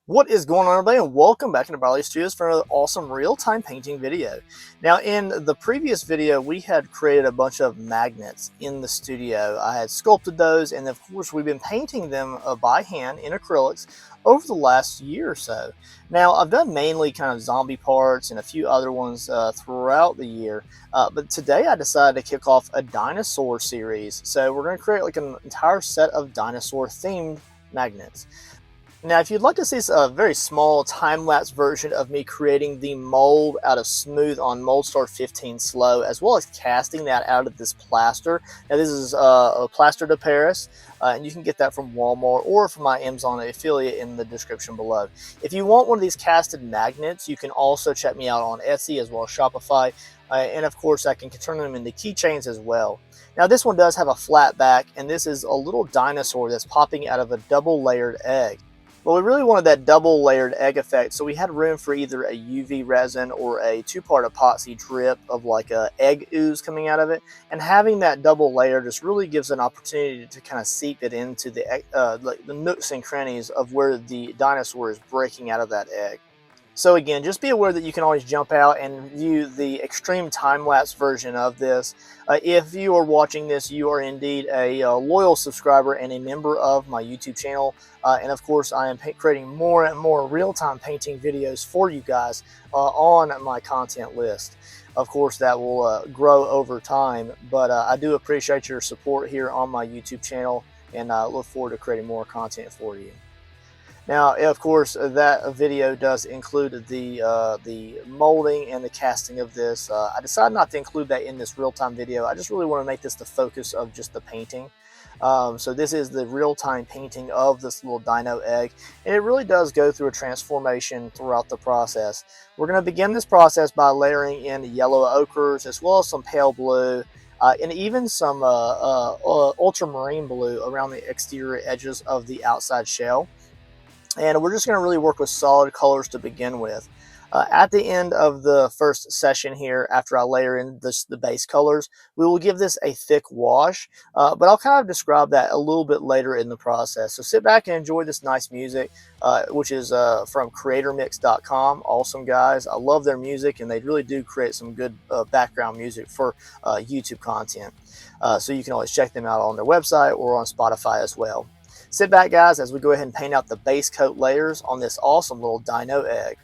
What is going on, everybody, and welcome back to Barley Studios for another awesome real-time painting video. Now, in the previous video, we had created a bunch of magnets in the studio. I had sculpted those, and of course, we've been painting them by hand in acrylics over the last year or so. Now, I've done mainly kind of zombie parts and a few other ones throughout the year, but today I decided to kick off a dinosaur series. So we're going to create like an entire set of dinosaur-themed magnets. Now, if you'd like to see a very small time-lapse version of me creating the mold out of smooth on Moldstar 15 Slow, as well as casting that out of this plaster. Now, this is a plaster de Paris, and you can get that from Walmart or from my Amazon affiliate in the description below. If you want one of these casted magnets, you can also check me out on Etsy as well as Shopify, and of course, I can turn them into keychains as well. Now, this one does have a flat back, and this is a little dinosaur that's popping out of a double-layered egg. Well, we really wanted that double layered egg effect, so we had room for either a UV resin or a two-part epoxy drip of like a egg ooze coming out of it. And having that double layer just really gives an opportunity to kind of seep it into the nooks and crannies of where the dinosaur is breaking out of that egg. So again, just be aware that you can always jump out and view the extreme time-lapse version of this. If you are watching this, you are indeed a loyal subscriber and a member of my YouTube channel. And of course, I am creating more and more real-time painting videos for you guys on my content list. Of course, that will grow over time, but I do appreciate your support here on my YouTube channel, and I look forward to creating more content for you. Now, of course, that video does include the molding and the casting of this. I decided not to include that in this real-time video. I just really want to make this the focus of just the painting. So this is the real-time painting of this little dino egg, and it really does go through a transformation throughout the process. We're going to begin this process by layering in yellow ochres as well as some pale blue, and even some ultramarine blue around the exterior edges of the outside shell. And we're just going to really work with solid colors to begin with. At the end of the first session here, after I layer in the base colors, we will give this a thick wash, but I'll kind of describe that a little bit later in the process. So sit back and enjoy this nice music, which is from creatormix.com. Awesome guys. I love their music, and they really do create some good background music for YouTube content. So you can always check them out on their website or on Spotify as well. Sit back, guys, as we go ahead and paint out the base coat layers on this awesome little dino egg.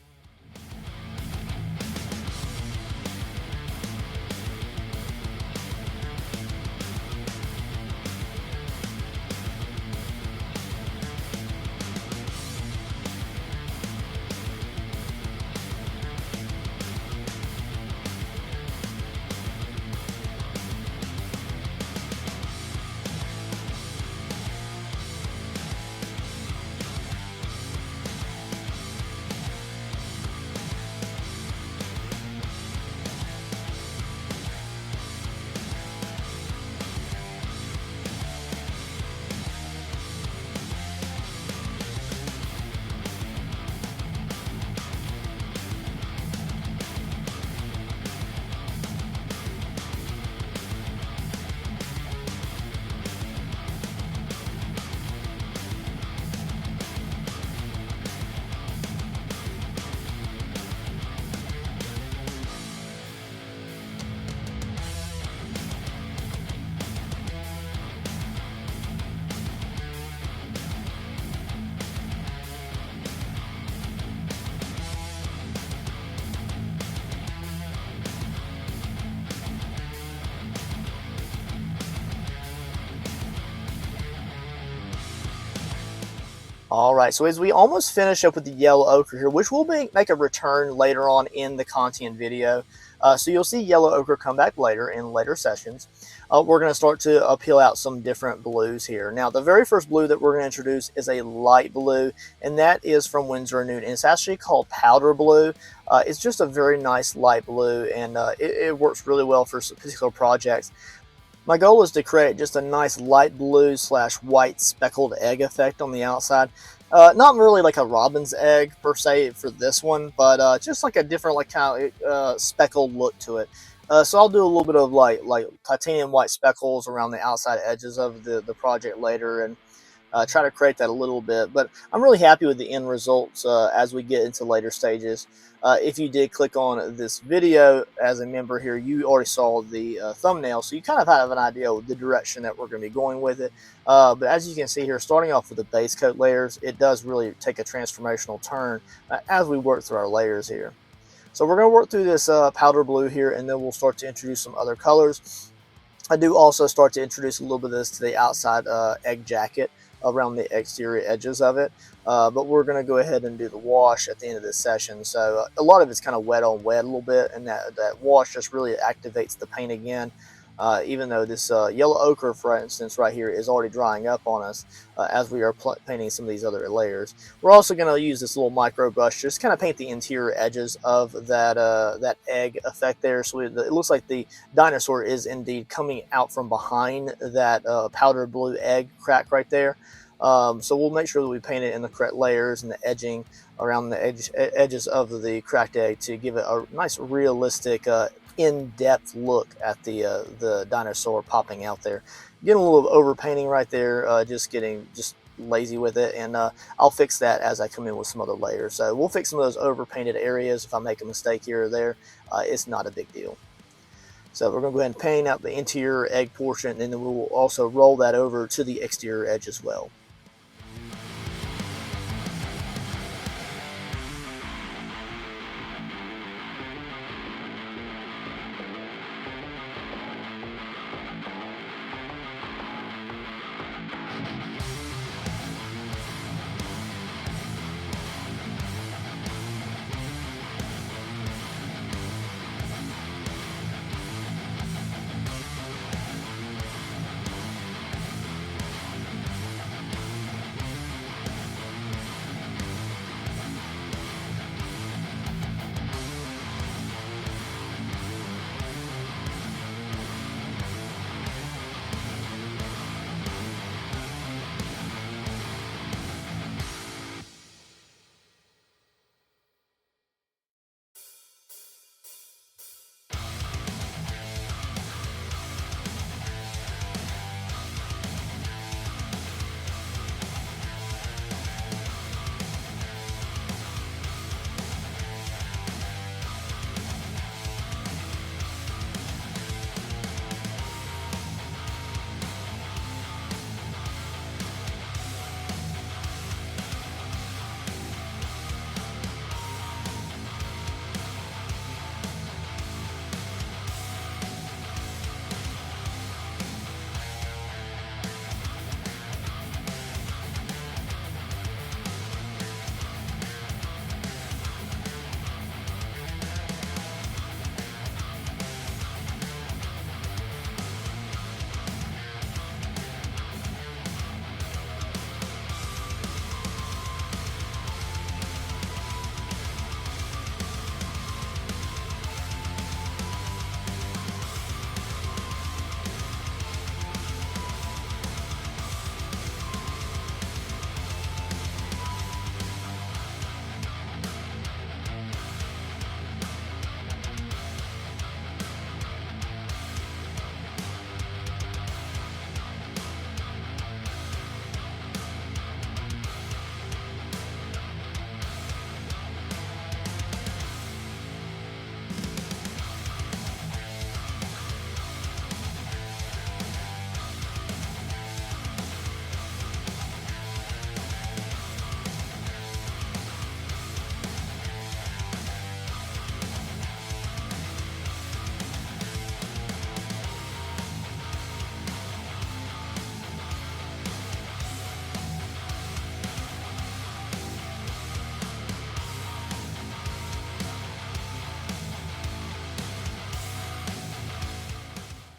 All right, so as we almost finish up with the yellow ochre here, which will make a return later on in the content video. So you'll see yellow ochre come back later in later sessions. We're going to start to peel out some different blues here. Now, the very first blue that we're going to introduce is a light blue, and that is from Winsor & Newton. And it's actually called powder blue. It's just a very nice light blue, and it works really well for particular projects. My goal is to create just a nice light blue / white speckled egg effect on the outside. Not really like a robin's egg per se for this one, but just like a different like kind of speckled look to it. So I'll do a little bit of like titanium white speckles around the outside edges of the project later, and try to create that a little bit. But I'm really happy with the end results as we get into later stages. If you did click on this video as a member here, you already saw the thumbnail, so you kind of have an idea of the direction that we're going to be going with it. But as you can see here, starting off with the base coat layers, it does really take a transformational turn as we work through our layers here. So we're going to work through this powder blue here, and then we'll start to introduce some other colors. I do also start to introduce a little bit of this to the outside egg jacket around the exterior edges of it. But we're going to go ahead and do the wash at the end of this session. So a lot of it's kind of wet on wet a little bit, and that wash just really activates the paint again. Even though this yellow ochre, for instance, right here is already drying up on us as we are painting some of these other layers. We're also going to use this little micro brush just kind of paint the interior edges of that egg effect there. So it looks like the dinosaur is indeed coming out from behind that powder blue egg crack right there. So we'll make sure that we paint it in the correct layers and the edging around the edges of the cracked egg to give it a nice realistic in-depth look at the dinosaur popping out there. Getting a little overpainting right there, just lazy with it, and I'll fix that as I come in with some other layers. So we'll fix some of those overpainted areas. If I make a mistake here or there, it's not a big deal. So we're going to go ahead and paint out the interior egg portion, and then we will also roll that over to the exterior edge as well.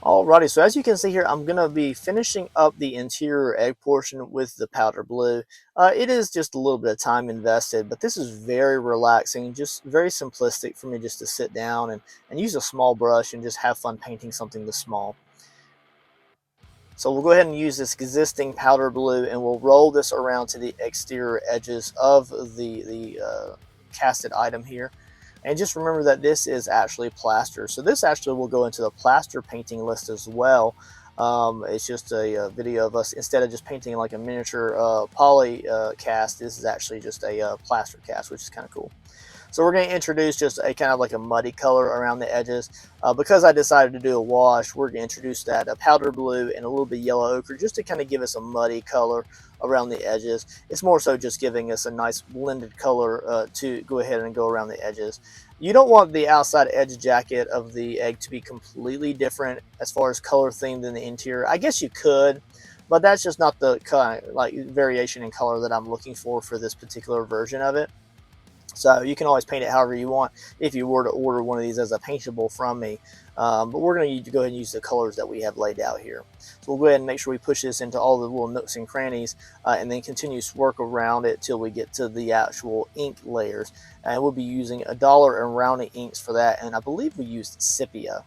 Alrighty, so as you can see here, I'm going to be finishing up the interior egg portion with the powder blue. It is just a little bit of time invested, but this is very relaxing, just very simplistic for me just to sit down and use a small brush and just have fun painting something this small. So we'll go ahead and use this existing powder blue, and we'll roll this around to the exterior edges of the casted item here. And just remember that this is actually plaster. So this actually will go into the plaster painting list as well. It's just a video of us, instead of just painting like a miniature poly cast, this is actually just a plaster cast, which is kind of cool. So we're going to introduce just a kind of like a muddy color around the edges. Because I decided to do a wash, we're going to introduce that a powder blue and a little bit yellow ochre, just to kind of give us a muddy color around the edges. It's more so just giving us a nice blended color to go ahead and go around the edges. You don't want the outside edge jacket of the egg to be completely different as far as color theme than the interior. I guess you could, but that's just not the kind of like variation in color that I'm looking for this particular version of it. So you can always paint it however you want if you were to order one of these as a paintable from me. But we're going to go ahead and use the colors that we have laid out here. So we'll go ahead and make sure we push this into all the little nooks and crannies, and then continue to work around it till we get to the actual ink layers. And we'll be using $1 and rounding inks for that, and I believe we used sepia.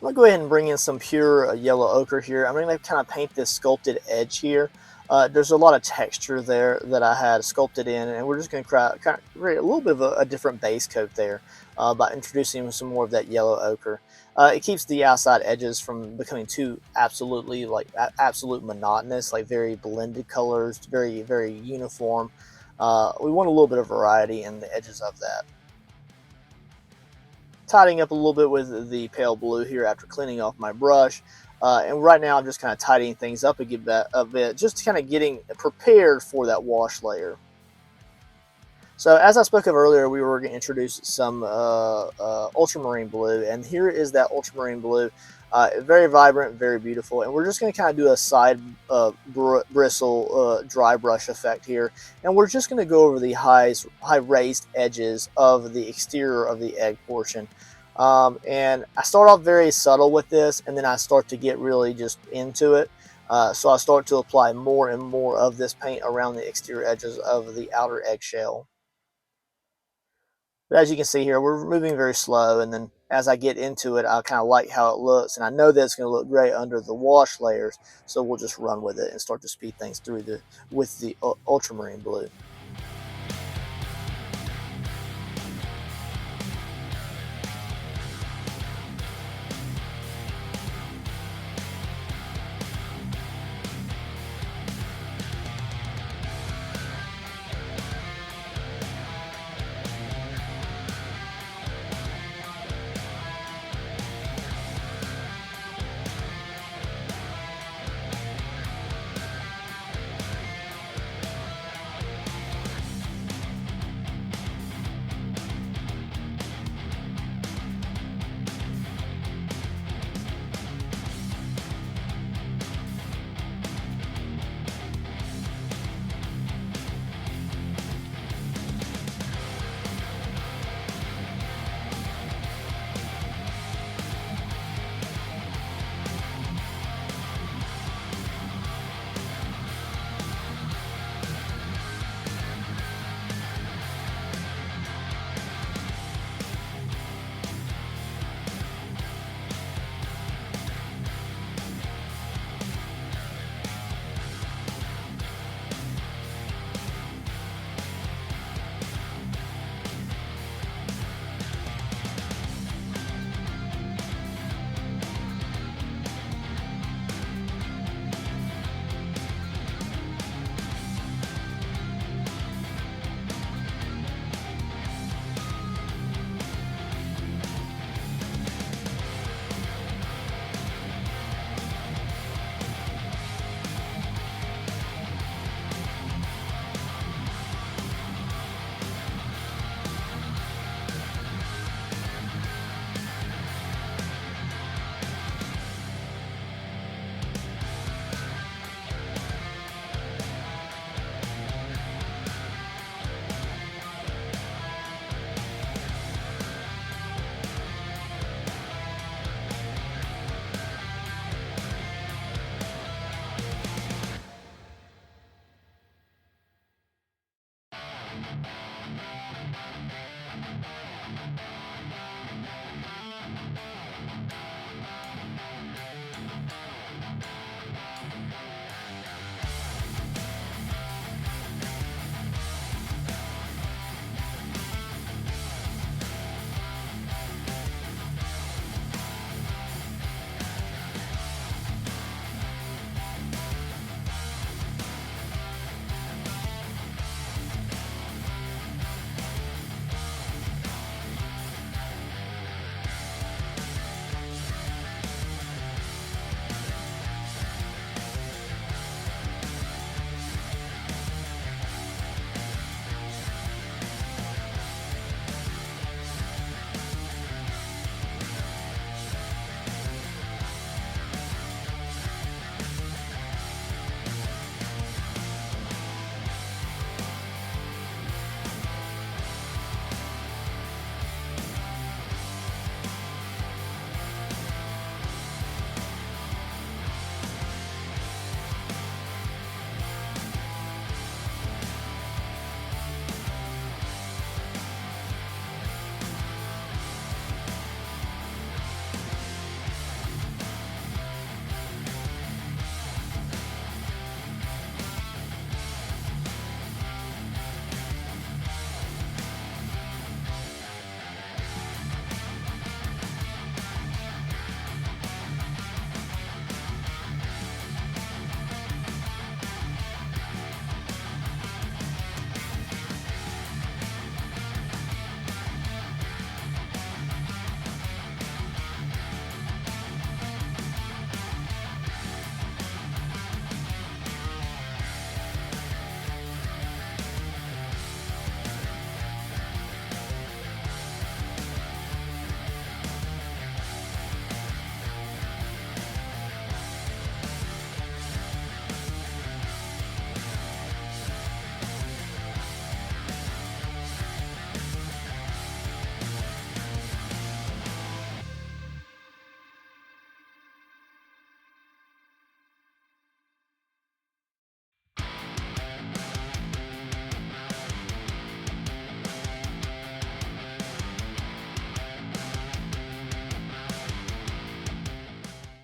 I'm going to go ahead and bring in some pure yellow ochre here. I'm going to kind of paint this sculpted edge here. There's a lot of texture there that I had sculpted in, and we're just going to kind of create a little bit of a different base coat there by introducing some more of that yellow ochre. It keeps the outside edges from becoming too absolute monotonous, like very blended colors, very, very uniform. We want a little bit of variety in the edges of that. Tidying up a little bit with the pale blue here after cleaning off my brush. And right now I'm just kind of tidying things up a bit, just kind of getting prepared for that wash layer. So as I spoke of earlier, we were going to introduce some ultramarine blue, and here is that ultramarine blue. Very vibrant, very beautiful, and we're just going to kind of do a side bristle dry brush effect here, and we're just going to go over the high raised edges of the exterior of the egg portion. And I start off very subtle with this, and then I start to get really just into it. So I start to apply more and more of this paint around the exterior edges of the outer eggshell. But as you can see here, we're moving very slow, and then as I get into it, I kind of like how it looks, and I know that it's going to look great under the wash layers, so we'll just run with it and start to speed things through with the ultramarine blue.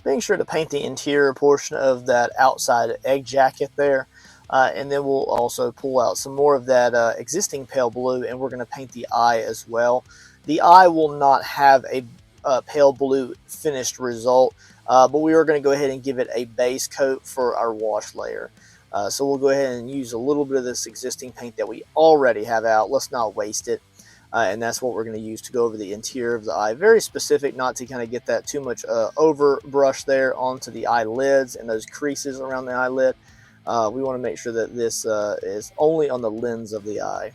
Being sure to paint the interior portion of that outside egg jacket there. And then we'll also pull out some more of that existing pale blue, and we're going to paint the eye as well. The eye will not have a pale blue finished result, but we are going to go ahead and give it a base coat for our wash layer. So we'll go ahead and use a little bit of this existing paint that we already have out. Let's not waste it. And that's what we're going to use to go over the interior of the eye. Very specific, not to kind of get that too much over brush there onto the eyelids and those creases around the eyelid. We want to make sure that this is only on the lens of the eye.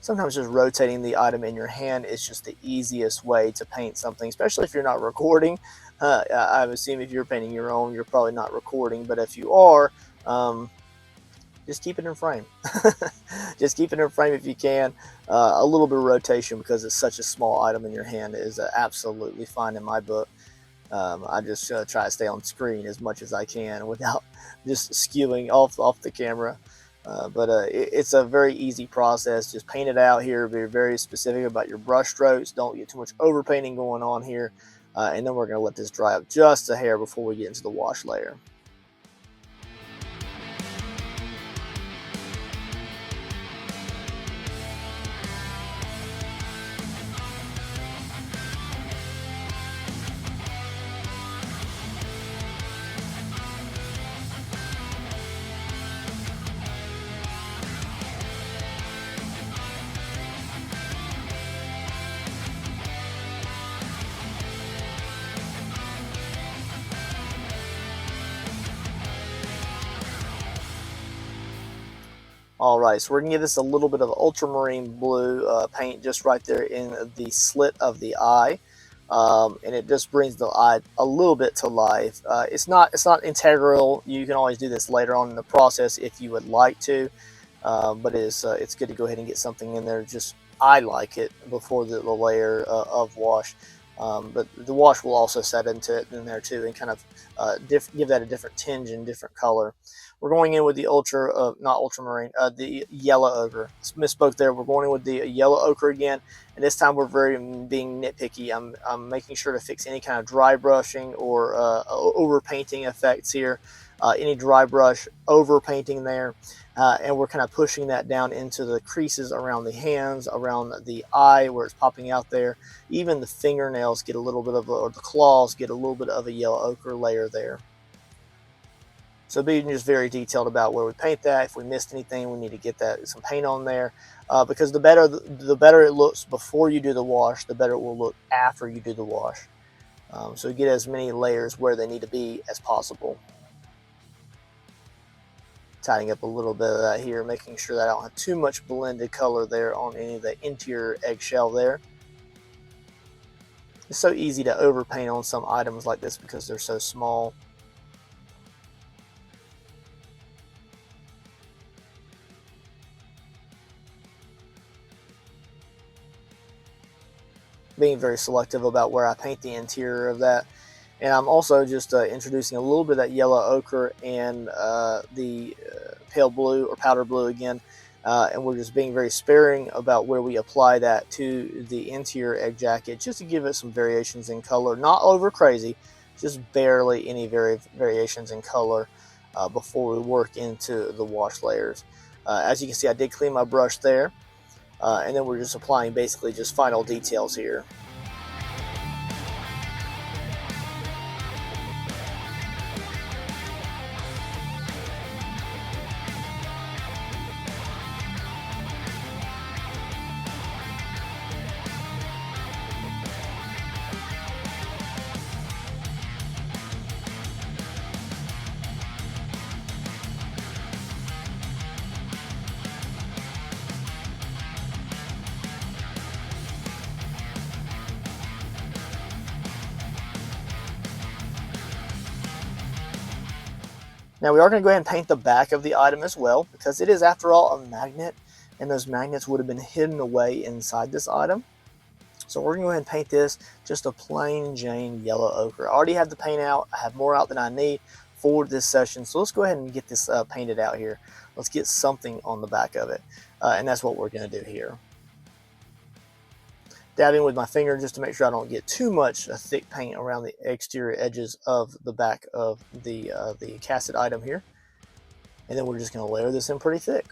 Sometimes just rotating the item in your hand is just the easiest way to paint something, especially if you're not recording. I would assume if you're painting your own, you're probably not recording, but if you are, just keep it in frame. Just keep it in frame if you can. A little bit of rotation, because it's such a small item in your hand, is absolutely fine in my book. I just try to stay on screen as much as I can without just skewing off the camera. But it's a very easy process. Just paint it out here. Be very specific about your brush strokes. Don't get too much over painting going on here. And then we're going to let this dry up just a hair before we get into the wash layer. All right, so we're gonna give this a little bit of ultramarine blue paint just right there in the slit of the eye, and it just brings the eye a little bit to life. It's not integral. You can always do this later on in the process if you would like to, but it's good to go ahead and get something in there. Just I like it before the layer of wash. But the wash will also set into it in there too, and kind of give that a different tinge and different color. We're going in with the not ultramarine, the yellow ochre. Misspoke there. We're going in with the yellow ochre again, and this time we're being nitpicky. I'm making sure to fix any kind of dry brushing or over painting effects here. Any dry brush over painting there. And we're kind of pushing that down into the creases around the hands, around the eye where it's popping out there. Even the fingernails get a little bit of, or the claws get a little bit of a yellow ochre layer there. So being just very detailed about where we paint that. If we missed anything, we need to get some paint on there, because the better it looks before you do the wash, the better it will look after you do the wash. So get as many layers where they need to be as possible. Tidying up a little bit of that here, making sure that I don't have too much blended color there on any of the interior eggshell there. It's so easy to overpaint on some items like this because they're so small. Being very selective about where I paint the interior of that. And I'm also just introducing a little bit of that yellow ochre and the pale blue or powder blue again. And we're just being very sparing about where we apply that to the interior egg jacket, just to give it some variations in color. Not over crazy, just barely any variations in color before we work into the wash layers. As you can see, I did clean my brush there. And then we're just applying basically just final details here. Now we are going to go ahead and paint the back of the item as well, because it is, after all, a magnet, and those magnets would have been hidden away inside this item. So we're going to go ahead and paint this just a plain Jane yellow ochre. I already have the paint out. I have more out than I need for this session. So let's go ahead and get this painted out here. Let's get something on the back of it. And that's what we're going to do here. dabbing with my finger just to make sure I don't get too much thick paint around the exterior edges of the back of the casted item here. And then we're just going to layer this in pretty thick.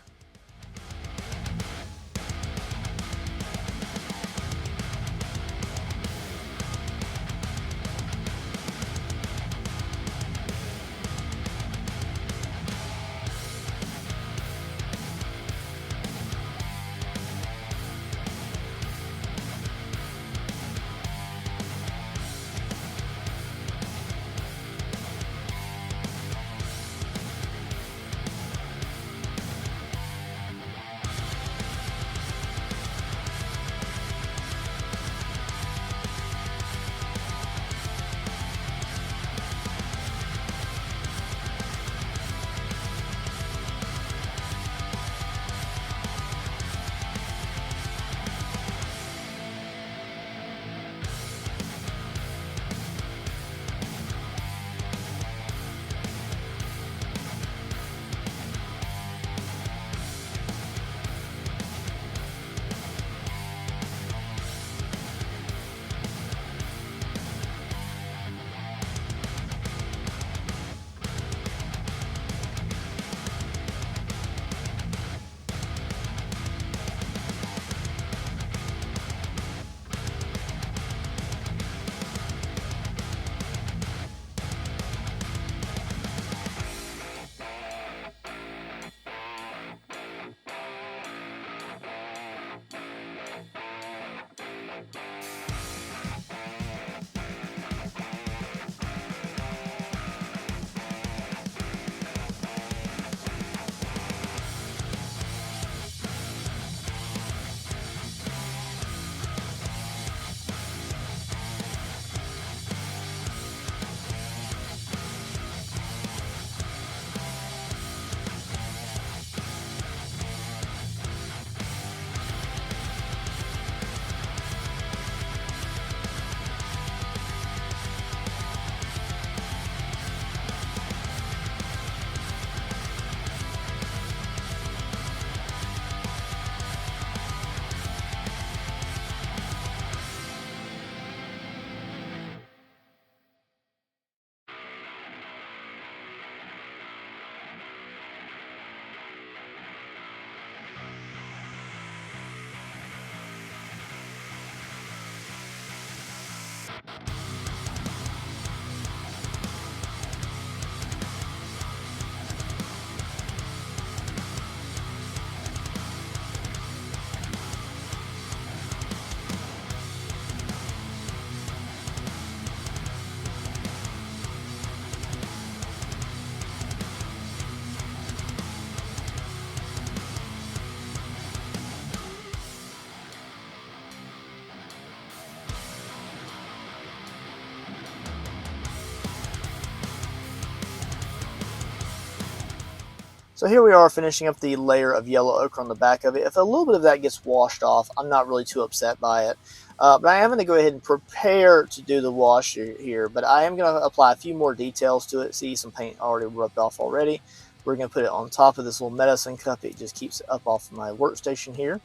So here we are finishing up the layer of yellow ochre on the back of it. If a little bit of that gets washed off, I'm not really too upset by it. But I am going to go ahead and prepare to do the wash here. But I am going to apply a few more details to it. See, some paint already rubbed off already. We're going to put it on top of this little medicine cup. It just keeps it up off of my workstation here.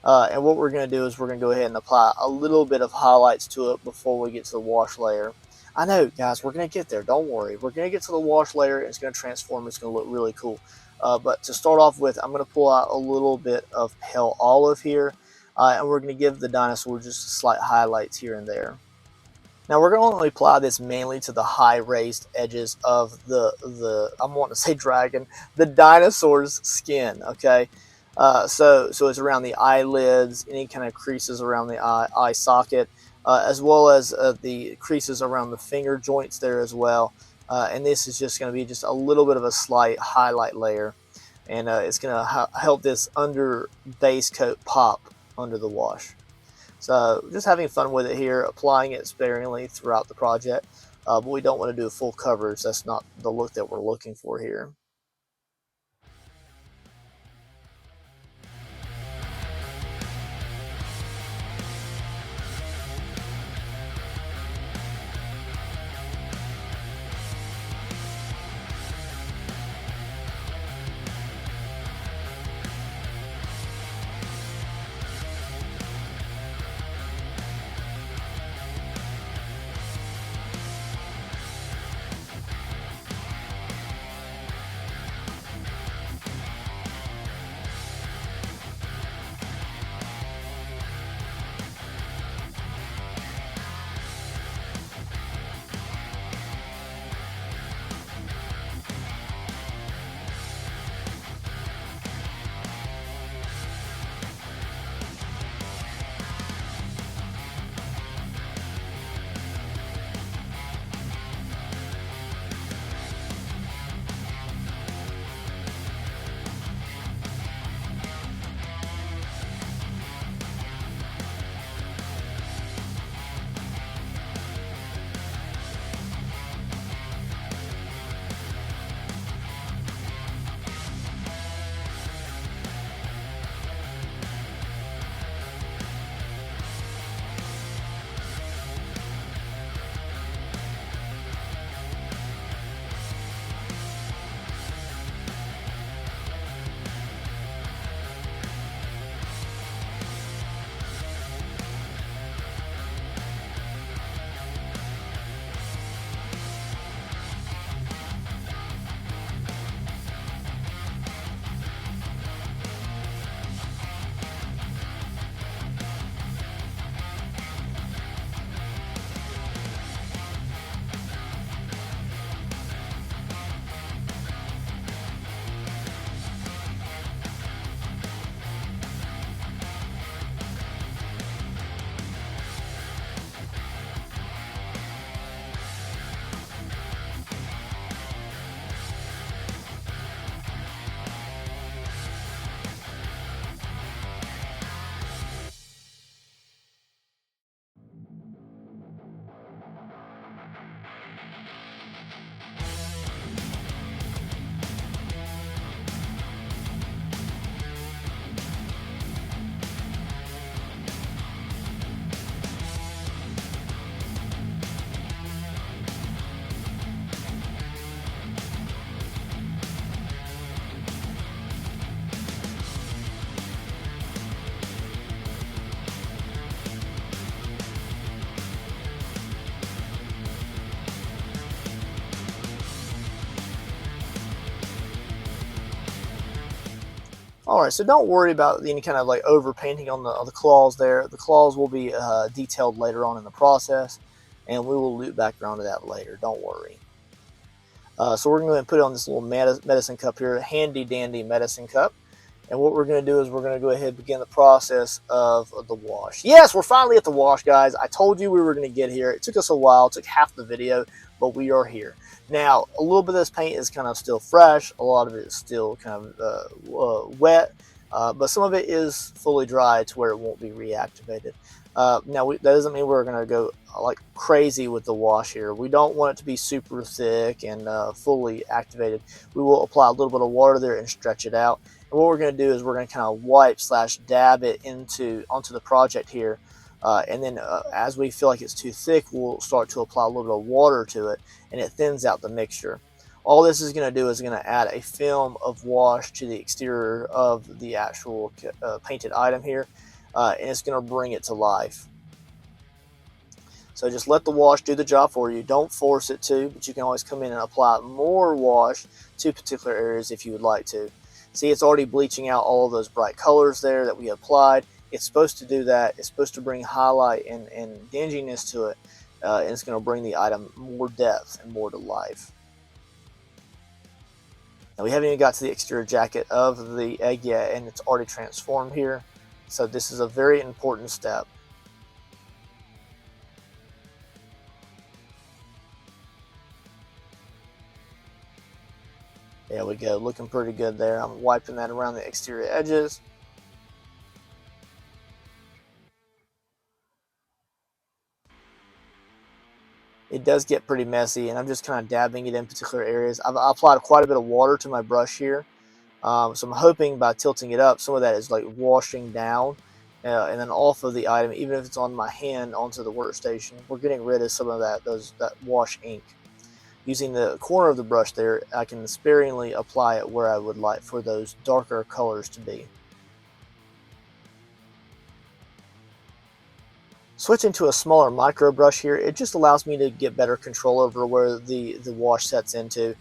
And what we're going to do is we're going to go ahead and apply a little bit of highlights to it before we get to the wash layer. I know, guys, we're going to get there. Don't worry. We're going to get to the wash layer. And it's going to transform. It's going to look really cool. But to start off with, I'm going to pull out a little bit of pale olive here. And we're going to give the dinosaur just slight highlights here and there. Now we're going to only apply this mainly to the high raised edges of I'm wanting to say dragon, the dinosaur's skin, okay? So it's around the eyelids, any kind of creases around the eye socket, as well as the creases around the finger joints there as well. And this is just going to be just a little bit of a slight highlight layer. And it's going to help this under base coat pop under the wash. So just having fun with it here, applying it sparingly throughout the project. But we don't want to do full coverage. That's not the look that we're looking for here. Alright, so don't worry about any kind of like over painting on the claws there. The claws will be detailed later on in the process, and we will loop back around to that later. Don't worry. So we're going to put it on this little medicine cup here, handy dandy medicine cup. And what we're going to do is we're going to go ahead and begin the process of the wash. Yes, we're finally at the wash, guys. I told you we were going to get here. It took us a while. It took half the video, but we are here. Now, a little bit of this paint is kind of still fresh. A lot of it is still kind of wet, but some of it is fully dry to where it won't be reactivated. Now, that doesn't mean we're going to go like crazy with the wash here. We don't want it to be super thick and fully activated. We will apply a little bit of water there and stretch it out. And what we're going to do is we're going to kind of wipe / dab it onto the project here. And then as we feel like it's too thick, we'll start to apply a little bit of water to it, and it thins out the mixture. All this is going to do is going to add a film of wash to the exterior of the actual painted item here. And it's going to bring it to life. So just let the wash do the job for you. Don't force it to, but you can always come in and apply more wash to particular areas if you would like to. See, it's already bleaching out all of those bright colors there that we applied. It's supposed to do that. It's supposed to bring highlight and dinginess to it, and it's going to bring the item more depth and more to life. Now we haven't even got to the exterior jacket of the egg yet, and it's already transformed here. So this is a very important step. There we go, looking pretty good there. I'm wiping that around the exterior edges. It does get pretty messy, and I'm just kind of dabbing it in particular areas. I've applied quite a bit of water to my brush here. So I'm hoping by tilting it up, some of that is like washing down and then off of the item, even if it's on my hand onto the workstation. We're getting rid of some of that wash ink. Using the corner of the brush there, I can sparingly apply it where I would like for those darker colors to be. Switching to a smaller micro brush here, it just allows me to get better control over where the wash sets into.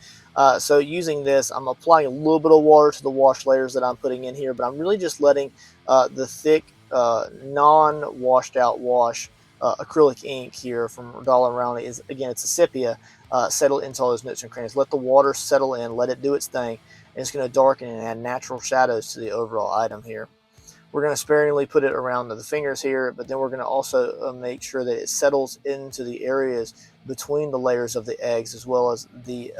So using this, I'm applying a little bit of water to the wash layers that I'm putting in here, but I'm really just letting the thick, non-washed out wash acrylic ink here from Dollar Round, again, it's a sepia, settle into all those nooks and crannies. Let the water settle in, let it do its thing, and it's going to darken and add natural shadows to the overall item here. We're going to sparingly put it around the fingers here, but then we're going to also make sure that it settles into the areas between the layers of the eggs, as well as the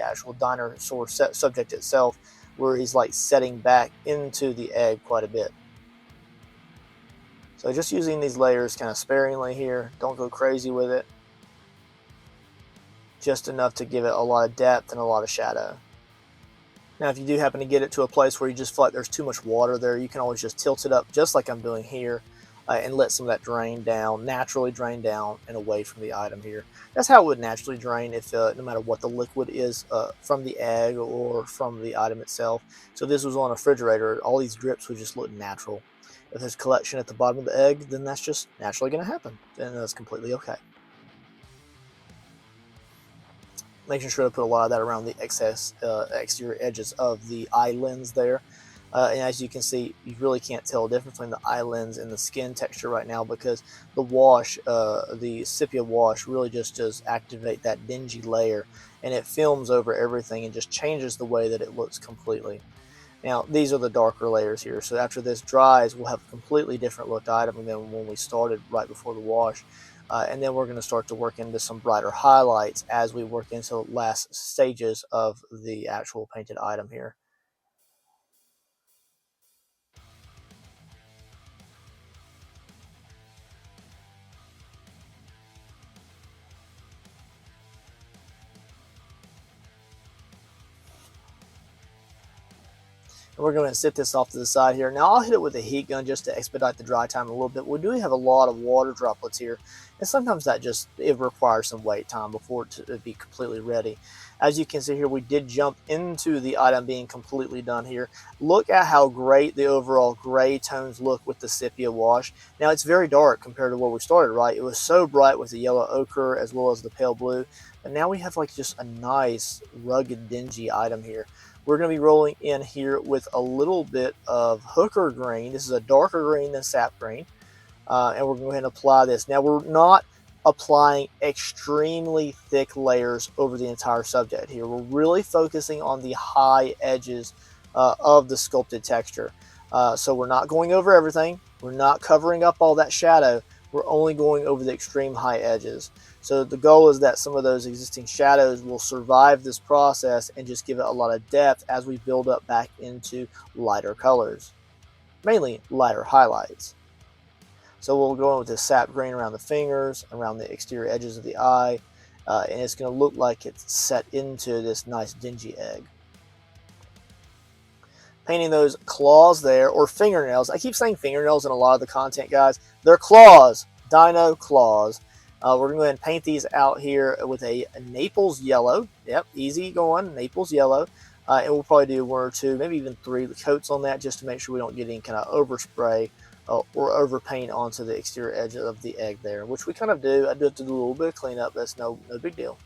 actual dinosaur subject itself, where he's like setting back into the egg quite a bit. So just using these layers kind of sparingly here. Don't go crazy with it. Just enough to give it a lot of depth and a lot of shadow. Now, if you do happen to get it to a place where you just feel like there's too much water there, you can always just tilt it up, just like I'm doing here, and let some of that drain down, naturally drain down and away from the item here. That's how it would naturally drain if, no matter what the liquid is from the egg or from the item itself. So if this was on a refrigerator, all these drips would just look natural. If there's collection at the bottom of the egg, then that's just naturally going to happen, and that's completely okay. Making sure to put a lot of that around the excess exterior edges of the eye lens there. And as you can see, you really can't tell the difference between the eye lens and the skin texture right now, because the wash, the sepia wash, really just does activate that dingy layer, and it films over everything and just changes the way that it looks completely. Now, these are the darker layers here, so after this dries, we'll have a completely different looked item than when we started right before the wash. And then we're going to start to work into some brighter highlights as we work into the last stages of the actual painted item here. And we're going to sit this off to the side here. Now I'll hit it with a heat gun just to expedite the dry time a little bit. We do have a lot of water droplets here, and sometimes it requires some wait time before it to be completely ready. As you can see here, we did jump into the item being completely done here. Look at how great the overall gray tones look with the sepia wash. Now it's very dark compared to where we started, right? It was so bright with the yellow ochre as well as the pale blue. And now we have like just a nice, rugged, dingy item here. we're going to be rolling in here with a little bit of hooker green. This is a darker green than sap green. And we're going to go ahead and apply this. Now, we're not applying extremely thick layers over the entire subject here. We're really focusing on the high edges of the sculpted texture. So we're not going over everything. We're not covering up all that shadow. We're only going over the extreme high edges. So the goal is that some of those existing shadows will survive this process and just give it a lot of depth as we build up back into lighter colors, mainly lighter highlights. So we'll go in with this sap green around the fingers, around the exterior edges of the eye, and it's going to look like it's set into this nice dingy egg. Painting those claws there, or fingernails. I keep saying fingernails in a lot of the content, guys. They're claws, dino claws. We're going to go ahead and paint these out here with a Naples yellow. Yep, easy going, Naples yellow. And we'll probably do 1 or 2, maybe even 3 coats on that just to make sure we don't get any kind of overspray or overpaint onto the exterior edge of the egg there, which we kind of do. I do have to do a little bit of cleanup. That's no big deal.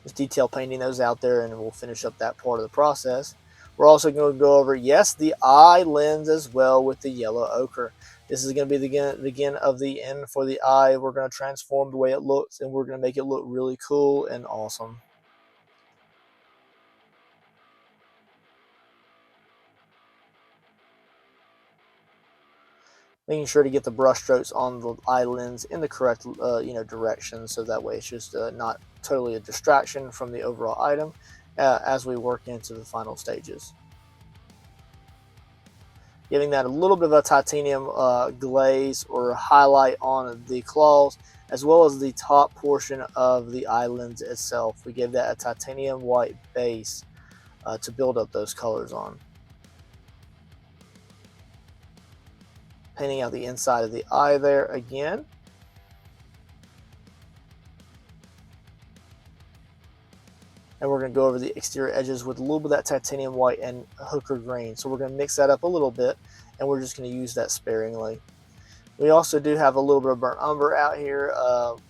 Just detail painting those out there, and we'll finish up that part of the process. We're also going to go over, yes, the eye lens as well with the yellow ochre. This is going to be the begin of the end for the eye. We're going to transform the way it looks, and we're going to make it look really cool and awesome. Making sure to get the brush strokes on the eye lens in the correct direction, so that way it's just not totally a distraction from the overall item as we work into the final stages. Giving that a little bit of a titanium glaze or highlight on the claws, as well as the top portion of the eye lens itself. We give that a titanium white base to build up those colors on. Painting out the inside of the eye there again. And we're going to go over the exterior edges with a little bit of that titanium white and hooker green. So we're going to mix that up a little bit, and we're just going to use that sparingly. We also do have a little bit of burnt umber out here.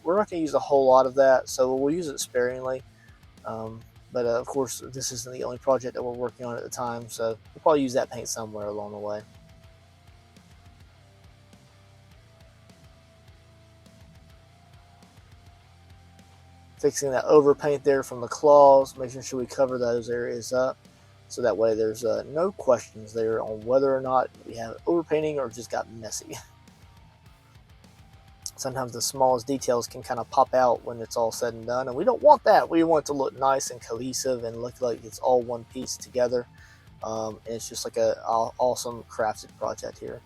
We're not going to use a whole lot of that, so we'll use it sparingly. But of course, this isn't the only project that we're working on at the time, so we'll probably use that paint somewhere along the way. Fixing that overpaint there from the claws, making sure we cover those areas up, so that way there's no questions there on whether or not we have overpainting or just got messy. Sometimes the smallest details can kind of pop out when it's all said and done, and we don't want that. We want it to look nice and cohesive and look like it's all one piece together. And it's just like an awesome crafted project here.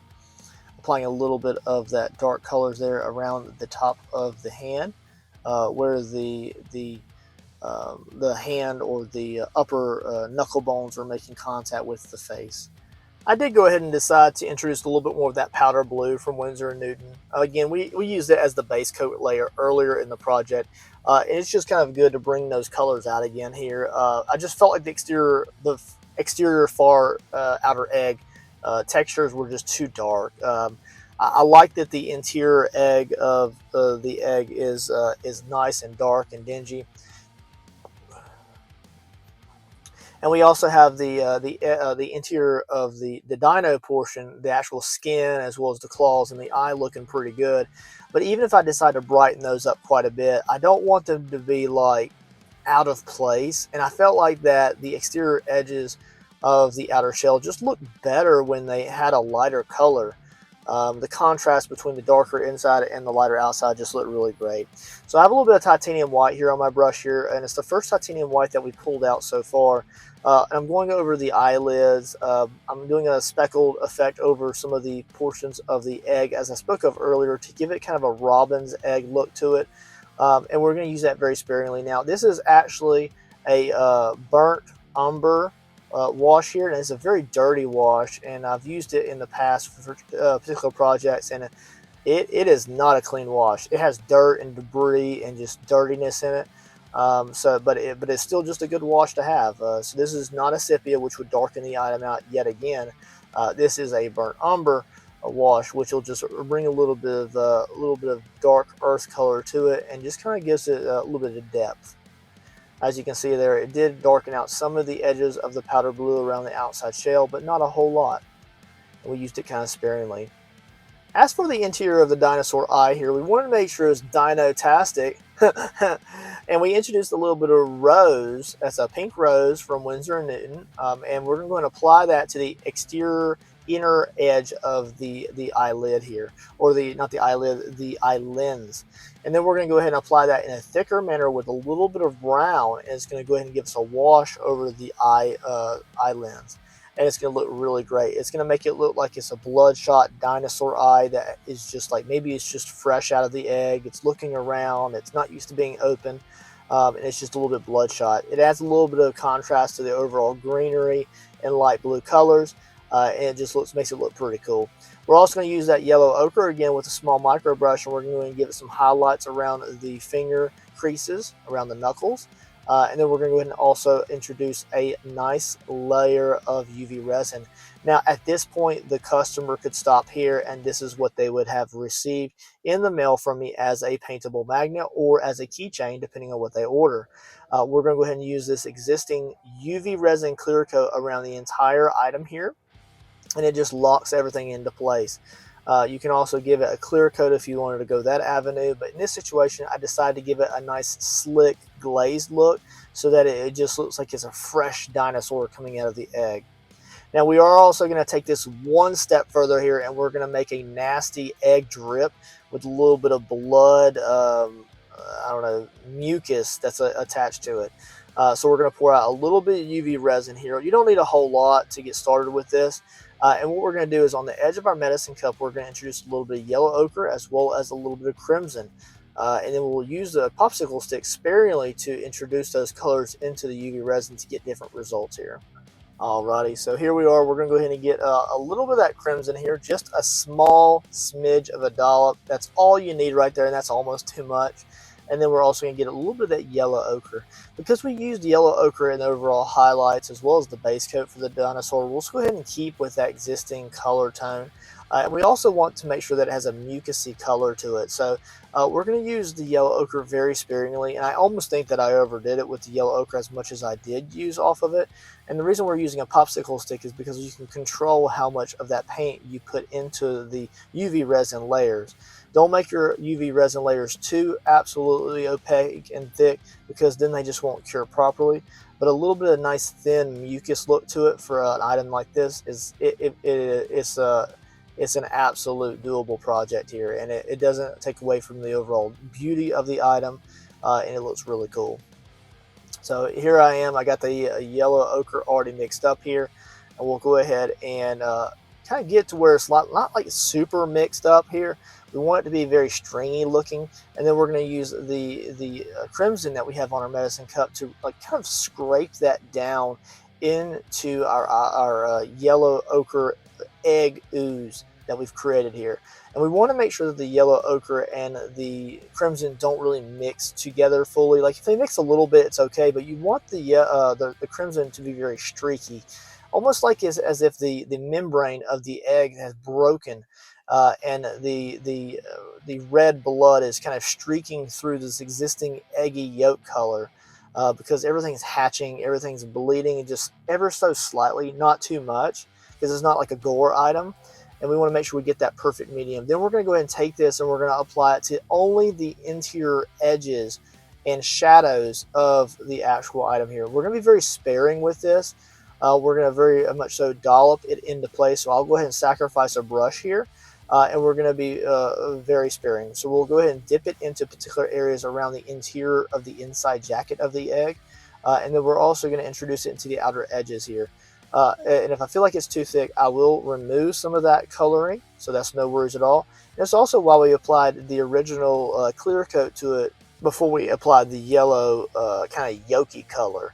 Applying a little bit of that dark colors there around the top of the hand, where the hand or the upper knuckle bones are making contact with the face. I did go ahead and decide to introduce a little bit more of that powder blue from Winsor & Newton. Again, we used it as the base coat layer earlier in the project. And it's just kind of good to bring those colors out again here. I just felt like the exterior far outer egg textures were just too dark. I like that the interior egg of the egg is nice and dark and dingy. And we also have the interior of the dino portion, the actual skin, as well as the claws and the eye looking pretty good. But even if I decide to brighten those up quite a bit, I don't want them to be like out of place. And I felt like that the exterior edges of the outer shell just looked better when they had a lighter color. The contrast between the darker inside and the lighter outside just looked really great. So I have a little bit of titanium white here on my brush here, and it's the first titanium white that we pulled out so far. And I'm going over the eyelids. I'm doing a speckled effect over some of the portions of the egg, as I spoke of earlier, to give it kind of a robin's egg look to it. And we're going to use that very sparingly. Now, this is actually a burnt umber wash here, and it's a very dirty wash, and I've used it in the past for particular projects, and it is not a clean wash. It has dirt and debris and just dirtiness in it. But it's still just a good wash to have. So this is not a sepia, which would darken the item out yet again. This is a burnt umber wash, which will just bring a little bit of dark earth color to it, and just kind of gives it a little bit of depth. As you can see there, it did darken out some of the edges of the powder blue around the outside shell, but not a whole lot. We used it kind of sparingly. As for the interior of the dinosaur eye here, we wanted to make sure it's dino-tastic. And we introduced a little bit of rose. That's a pink rose from Winsor & Newton. And we're going to apply that to the exterior inner edge of the eyelid here. Or not the eyelid, the eye lens. And then we're going to go ahead and apply that in a thicker manner with a little bit of brown. And it's going to go ahead and give us a wash over the eye lens. And it's going to look really great. It's going to make it look like it's a bloodshot dinosaur eye that is just like, maybe it's just fresh out of the egg. It's looking around. It's not used to being open. And it's just a little bit bloodshot. It adds a little bit of contrast to the overall greenery and light blue colors. And it just makes it look pretty cool. We're also going to use that yellow ochre again with a small micro brush, and we're going to give it some highlights around the finger creases, around the knuckles. And then we're going to go ahead and also introduce a nice layer of UV resin. Now, at this point, the customer could stop here, and this is what they would have received in the mail from me as a paintable magnet or as a keychain, depending on what they order. We're going to go ahead and use this existing UV resin clear coat around the entire item here, and it just locks everything into place. You can also give it a clear coat if you wanted to go that avenue, but in this situation I decided to give it a nice slick glazed look so that it just looks like it's a fresh dinosaur coming out of the egg. Now we are also going to take this one step further here, and we're going to make a nasty egg drip with a little bit of blood, I don't know, mucus that's attached to it. So we're going to pour out a little bit of UV resin here. You don't need a whole lot to get started with this. And what we're going to do is on the edge of our medicine cup, we're going to introduce a little bit of yellow ochre as well as a little bit of crimson. And then we'll use the popsicle stick sparingly to introduce those colors into the UV resin to get different results here. Alrighty, so here we are. We're going to go ahead and get a little bit of that crimson here, just a small smidge of a dollop. That's all you need right there, and that's almost too much. And then we're also going to get a little bit of that yellow ochre. Because we used yellow ochre in the overall highlights as well as the base coat for the dinosaur, we'll just go ahead and keep with that existing color tone. And we also want to make sure that it has a mucusy color to it. So we're going to use the yellow ochre very sparingly. And I almost think that I overdid it with the yellow ochre as much as I did use off of it. And the reason we're using a popsicle stick is because you can control how much of that paint you put into the UV resin layers. Don't make your UV resin layers too absolutely opaque and thick, because then they just won't cure properly. But a little bit of nice thin mucus look to it for an item like this is it's an absolute doable project here, and it doesn't take away from the overall beauty of the item, and it looks really cool. So here I am. I got the yellow ochre already mixed up here, and we'll go ahead and kind of get to where it's not like super mixed up here. We want it to be very stringy looking, and then we're going to use the crimson that we have on our medicine cup to like kind of scrape that down into our yellow ochre egg ooze that we've created here. And we want to make sure that the yellow ochre and the crimson don't really mix together fully. Like if they mix a little bit, it's okay, but you want the crimson to be very streaky, almost like as if the membrane of the egg has broken, and the red blood is kind of streaking through this existing eggy yolk color, because everything's hatching, everything's bleeding, just ever so slightly, not too much, because it's not like a gore item. And we want to make sure we get that perfect medium. Then we're going to go ahead and take this and we're going to apply it to only the interior edges and shadows of the actual item here. We're going to be very sparing with this. We're going to very much so dollop it into place. So I'll go ahead and sacrifice a brush here, and we're going to be very sparing. So we'll go ahead and dip it into particular areas around the interior of the inside jacket of the egg. And then we're also going to introduce it into the outer edges here. And if I feel like it's too thick, I will remove some of that coloring, so that's no worries at all. And it's also why we applied the original clear coat to it before we applied the yellow kind of yolky color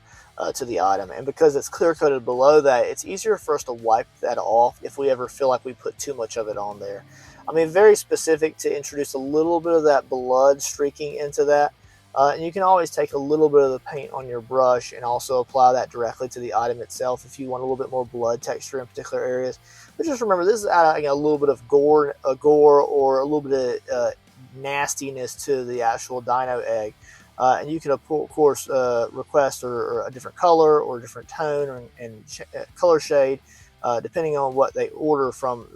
to the item. And because it's clear coated below that, it's easier for us to wipe that off if we ever feel like we put too much of it on there. I mean, very specific to introduce a little bit of that blood streaking into that. And you can always take a little bit of the paint on your brush and also apply that directly to the item itself if you want a little bit more blood texture in particular areas. But just remember, this is adding a little bit of gore or a little bit of nastiness to the actual dino egg. and you can of course request or a different color or a different tone and color shade, depending on what they order from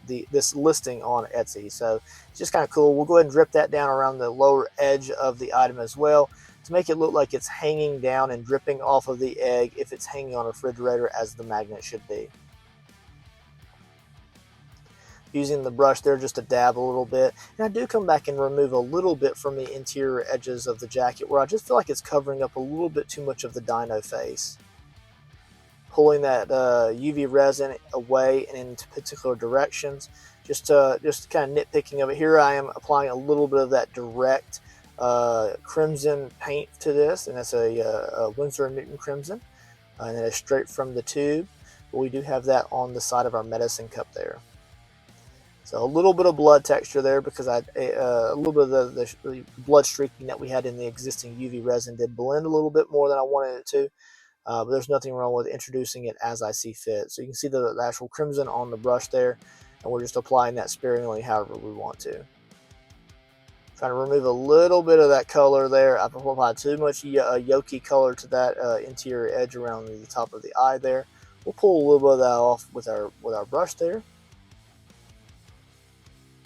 this listing on Etsy. So it's just kind of cool. We'll go ahead and drip that down around the lower edge of the item as well to make it look like it's hanging down and dripping off of the egg if it's hanging on a refrigerator, as the magnet should be. Using the brush there just to dab a little bit, and I do come back and remove a little bit from the interior edges of the jacket where I just feel like it's covering up a little bit too much of the dino face. Pulling that UV resin away and into particular directions, just kind of nitpicking of it. Here I am applying a little bit of that direct crimson paint to this, and that's a Winsor & Newton crimson, and it's straight from the tube. But we do have that on the side of our medicine cup there. So a little bit of blood texture there because a little bit of the blood streaking that we had in the existing UV resin did blend a little bit more than I wanted it to. But there's nothing wrong with introducing it as I see fit. So you can see the actual crimson on the brush there, and we're just applying that sparingly however we want to. Trying to remove a little bit of that color there. I've applied too much yolky color to that interior edge around the top of the eye there. We'll pull a little bit of that off with our brush there.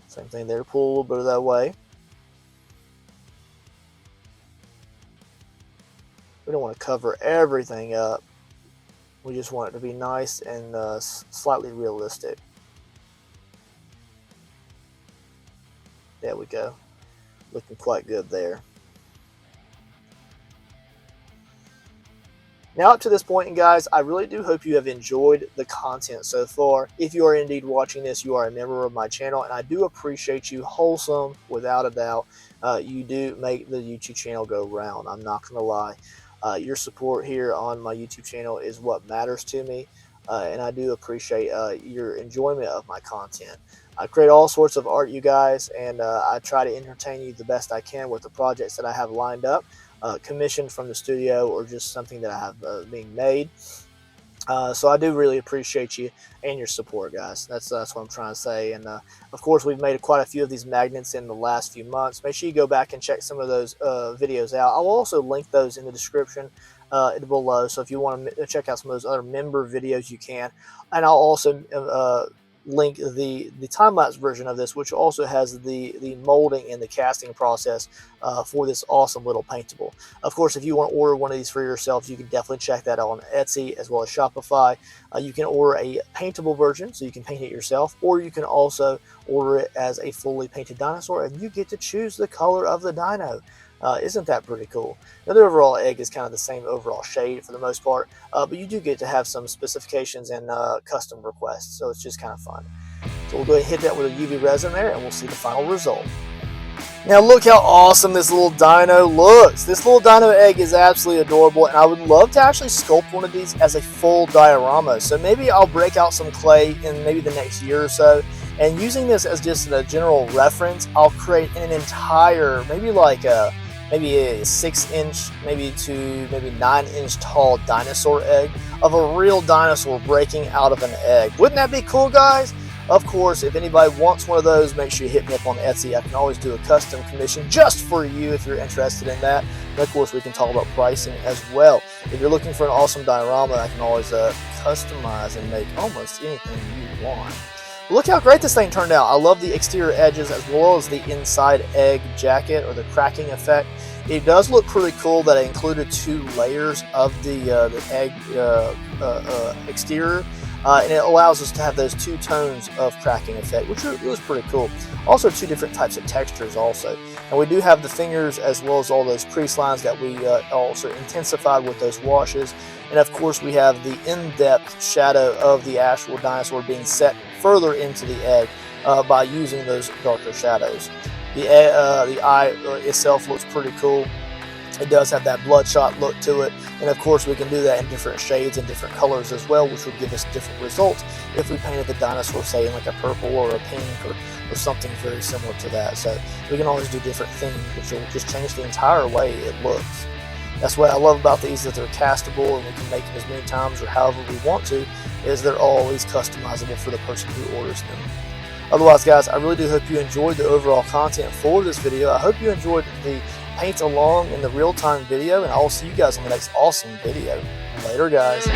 Same thing there, pull a little bit of that away. We don't want to cover everything up. We just want it to be nice and slightly realistic. There we go. Looking quite good there. Now up to this point, guys, I really do hope you have enjoyed the content so far. If you are indeed watching this, you are a member of my channel, and I do appreciate you wholesome, without a doubt. You do make the YouTube channel go round. I'm not going to lie. Your support here on my YouTube channel is what matters to me, and I do appreciate your enjoyment of my content. I create all sorts of art, you guys, and I try to entertain you the best I can with the projects that I have lined up, commissioned from the studio, or just something that I have being made. So I do really appreciate you and your support, guys. That's what I'm trying to say. And of course, we've made quite a few of these magnets in the last few months. Make sure you go back and check some of those videos out. I'll also link those in the description below. So if you want to check out some of those other member videos, you can. And I'll also link the time-lapse version of this, which also has the molding and the casting process for this awesome little paintable. Of course, if you want to order one of these for yourself, you can definitely check that out on Etsy as well as Shopify. You can order a paintable version, so you can paint it yourself, or you can also order it as a fully painted dinosaur, and you get to choose the color of the dino. Isn't that pretty cool? Now, the overall egg is kind of the same overall shade for the most part, but you do get to have some specifications and custom requests, so it's just kind of fun. So we'll go ahead and hit that with a UV resin there, and we'll see the final result. Now look how awesome this little dino looks. This little dino egg is absolutely adorable, and I would love to actually sculpt one of these as a full diorama. So maybe I'll break out some clay in maybe the next year or so, and using this as just a general reference, I'll create an entire, maybe like a 6-inch, maybe 9-inch tall dinosaur egg of a real dinosaur breaking out of an egg. Wouldn't that be cool, guys? Of course, if anybody wants one of those, make sure you hit me up on Etsy. I can always do a custom commission just for you if you're interested in that. And of course, we can talk about pricing as well. If you're looking for an awesome diorama, I can always customize and make almost anything you want. Look how great this thing turned out. I love the exterior edges as well as the inside egg jacket, or the cracking effect. It does look pretty cool that I included 2 layers of the egg exterior, and it allows us to have those 2 tones of cracking effect, which was pretty cool. Also 2 different types of textures also. And we do have the fingers as well as all those crease lines that we also intensified with those washes. And of course we have the in-depth shadow of the actual dinosaur being set further into the egg by using those darker shadows. The eye itself looks pretty cool. It does have that bloodshot look to it, and of course we can do that in different shades and different colors as well, which would give us different results if we painted the dinosaur, say, in like a purple or a pink or something very similar to that. So we can always do different things, which will just change the entire way it looks. That's what I love about these, that they're castable and we can make them as many times or however we want to, is they're always customizable for the person who orders them. Otherwise, guys, I really do hope you enjoyed the overall content for this video. I hope you enjoyed the paint along in the real-time video, and I'll see you guys on the next awesome video. Later, guys.